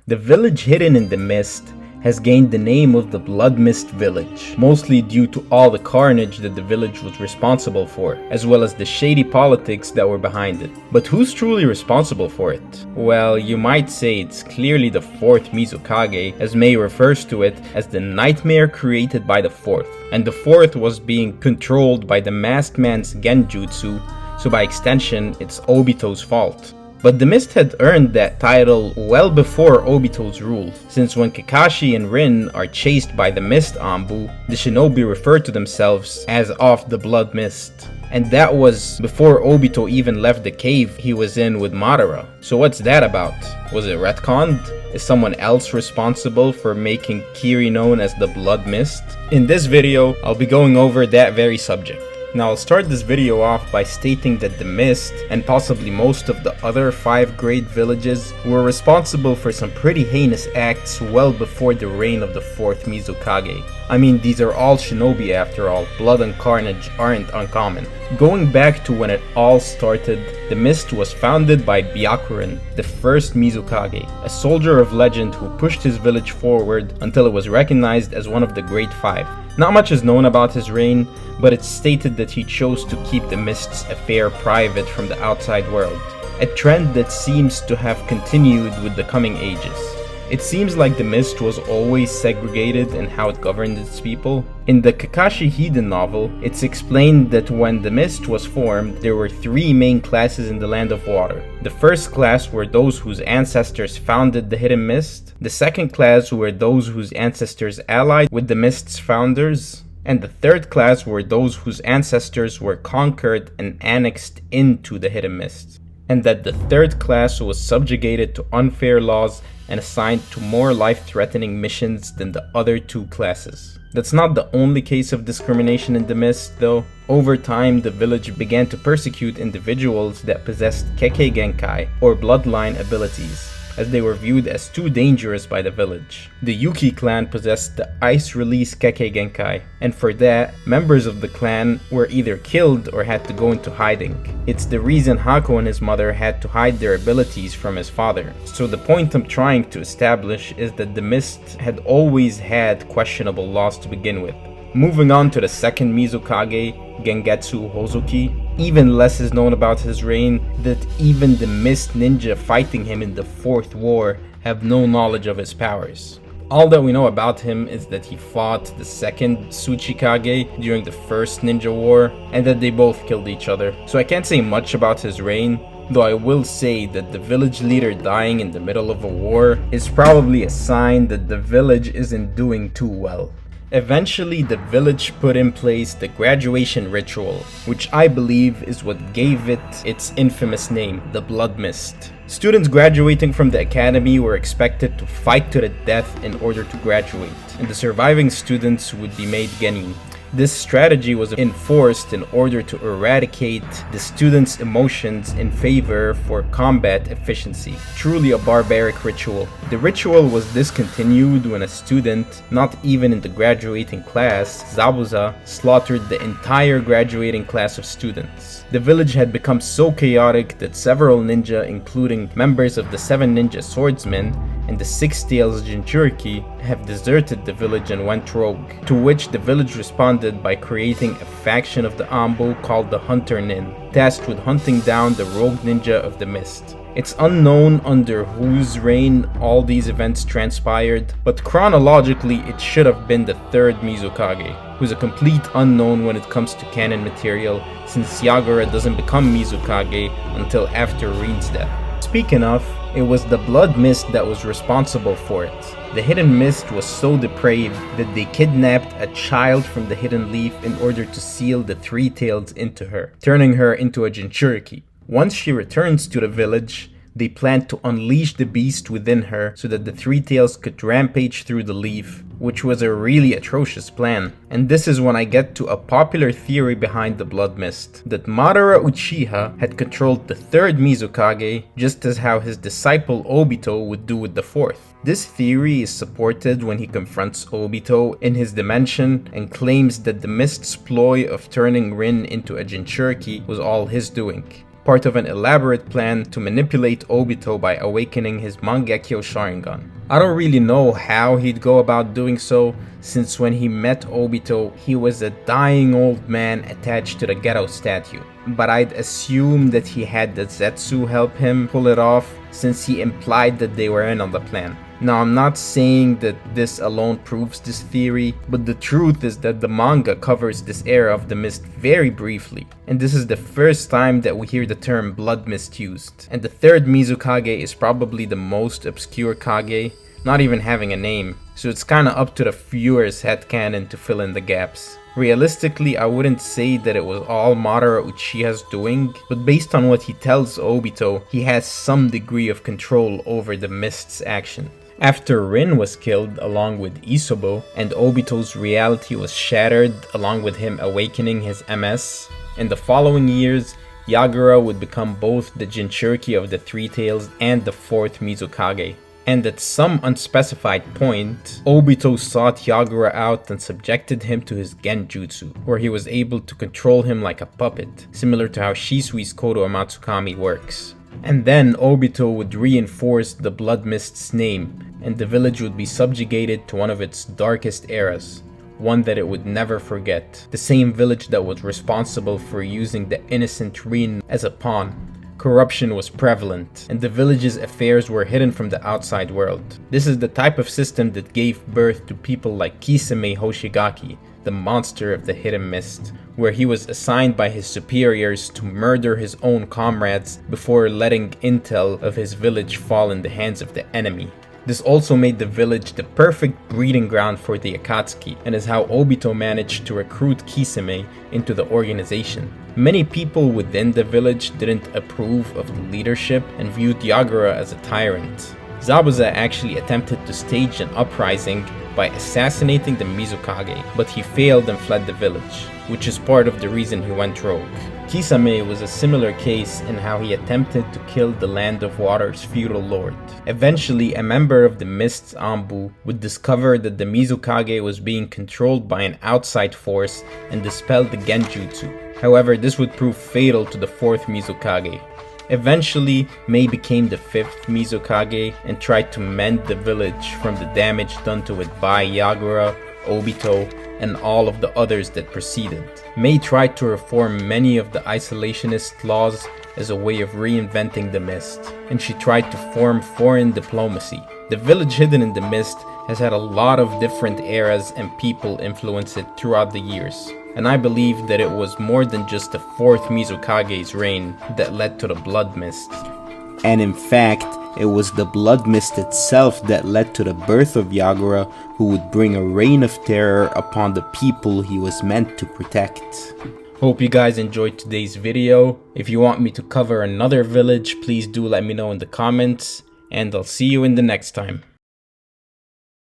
The village hidden in the mist has gained the name of the Blood Mist Village, mostly due to all the carnage that the village was responsible for, as well as the shady politics that were behind it. But who's truly responsible for it? Well, you might say it's clearly the 4th Mizukage, as Mei refers to it as the nightmare created by the 4th. And the 4th was being controlled by the masked man's genjutsu, so by extension, it's Obito's fault. But the Mist had earned that title well before Obito's rule, since when Kakashi and Rin are chased by the Mist Anbu, the shinobi refer to themselves as of the Blood Mist. And that was before Obito even left the cave he was in with Madara. So what's that about? Was it retconned? Is someone else responsible for making Kiri known as the Blood Mist? In this video, I'll be going over that very subject. Now I'll start this video off by stating that the Mist, and possibly most of the other 5 great villages, were responsible for some pretty heinous acts well before the reign of the 4th Mizukage. I mean, these are all shinobi after all, blood and carnage aren't uncommon. Going back to when it all started, the Mist was founded by Byakuren, the 1st Mizukage, a soldier of legend who pushed his village forward until it was recognized as one of the Great 5. Not much is known about his reign, but it's stated that he chose to keep the Mist's affair private from the outside world, a trend that seems to have continued with the coming ages. It seems like the Mist was always segregated in how it governed its people. In the Kakashi Hiden novel, it's explained that when the Mist was formed, there were 3 main classes in the Land of Water. The first class were those whose ancestors founded the Hidden Mist. The second class were those whose ancestors allied with the Mist's founders. And the third class were those whose ancestors were conquered and annexed into the Hidden Mist. And that the third class was subjugated to unfair laws and assigned to more life-threatening missions than the other 2 classes. That's not the only case of discrimination in the Mist, though. Over time, the village began to persecute individuals that possessed Kekkei Genkai, or bloodline abilities, as they were viewed as too dangerous by the village. The Yuki clan possessed the Ice Release Kekkei Genkai, and for that, members of the clan were either killed or had to go into hiding. It's the reason Hako and his mother had to hide their abilities from his father. So the point I'm trying to establish is that the Mist had always had questionable laws to begin with. Moving on to the 2nd Mizukage, Gengetsu Hozuki, even less is known about his reign, that even the Mist ninja fighting him in the 4th war have no knowledge of his powers. All that we know about him is that he fought the 2nd Tsuchikage during the 1st ninja war, and that they both killed each other. So I can't say much about his reign, though I will say that the village leader dying in the middle of a war is probably a sign that the village isn't doing too well. Eventually, the village put in place the graduation ritual, which I believe is what gave it its infamous name, the Blood Mist. Students graduating from the academy were expected to fight to the death in order to graduate, and the surviving students would be made genin. This strategy was enforced in order to eradicate the students' emotions in favor for combat efficiency. Truly a barbaric ritual. The ritual was discontinued when a student, not even in the graduating class, Zabuza, slaughtered the entire graduating class of students. The village had become so chaotic that several ninja, including members of the 7 Ninja Swordsmen and the 6 Tails Jinchuriki, have deserted the village and went rogue, to which the village responded by creating a faction of the Anbu called the Hunter Nin, tasked with hunting down the rogue ninja of the Mist. It's unknown under whose reign all these events transpired, but chronologically it should have been the 3rd Mizukage, who's a complete unknown when it comes to canon material, since Yagura doesn't become Mizukage until after Rin's death. Speaking of, it was the Blood Mist that was responsible for it. The Hidden Mist was so depraved that they kidnapped a child from the Hidden Leaf in order to seal the 3 tails into her, turning her into a Jinchuriki. Once she returns to the village, they planned to unleash the beast within her so that the 3 tails could rampage through the leaf, which was a really atrocious plan. And this is when I get to a popular theory behind the Blood Mist, that Madara Uchiha had controlled the 3rd Mizukage, just as how his disciple Obito would do with the 4th. This theory is supported when he confronts Obito in his dimension and claims that the Mist's ploy of turning Rin into a Jinchuriki was all his doing. part of an elaborate plan to manipulate Obito by awakening his Mangekyo Sharingan. I don't really know how he'd go about doing so, since when he met Obito, he was a dying old man attached to the ghetto statue. But I'd assume that he had the Zetsu help him pull it off, since he implied that they were in on the plan. Now, I'm not saying that this alone proves this theory, but the truth is that the manga covers this era of the mist very briefly, and this is the first time that we hear the term blood mist used. And the third Mizukage is probably the most obscure Kage, not even having a name, so it's kinda up to the viewer's headcanon to fill in the gaps. Realistically, I wouldn't say that it was all Madara Uchiha's doing, but based on what he tells Obito, he has some degree of control over the mist's action. After Rin was killed along with Isobo, and Obito's reality was shattered along with him awakening his MS, in the following years, Yagura would become both the Jinchuriki of the Three Tails and the fourth Mizukage. And at some unspecified point, Obito sought Yagura out and subjected him to his Genjutsu, where he was able to control him like a puppet, similar to how Shisui's Kodo Amatsukami works. And then Obito would reinforce the Blood Mist's name, and the village would be subjugated to one of its darkest eras, one that it would never forget. The same village that was responsible for using the innocent Rin as a pawn. Corruption was prevalent, and the village's affairs were hidden from the outside world. This is the type of system that gave birth to people like Kisame Hoshigaki, the monster of the hidden mist, where he was assigned by his superiors to murder his own comrades before letting intel of his village fall in the hands of the enemy. This also made the village the perfect breeding ground for the Akatsuki, and is how Obito managed to recruit Kisame into the organization. Many people within the village didn't approve of the leadership and viewed Yagura as a tyrant. Zabuza actually attempted to stage an uprising by assassinating the Mizukage, but he failed and fled the village, which is part of the reason he went rogue. Kisame was a similar case in how he attempted to kill the Land of Water's feudal lord. Eventually, a member of the Mist's Anbu would discover that the Mizukage was being controlled by an outside force and dispel the Genjutsu. However, this would prove fatal to the fourth Mizukage. Eventually, Mei became the fifth Mizukage and tried to mend the village from the damage done to it by Yagura, Obito, and all of the others that preceded. Mei tried to reform many of the isolationist laws as a way of reinventing the mist, and she tried to form foreign diplomacy. The village hidden in the mist has had a lot of different eras and people influence it throughout the years, and I believe that it was more than just the fourth Mizukage's reign that led to the blood mist. And in fact, it was the blood mist itself that led to the birth of Yagura, who would bring a reign of terror upon the people he was meant to protect. Hope you guys enjoyed today's video. If you want me to cover another village, please do let me know in the comments, and I'll see you in the next time.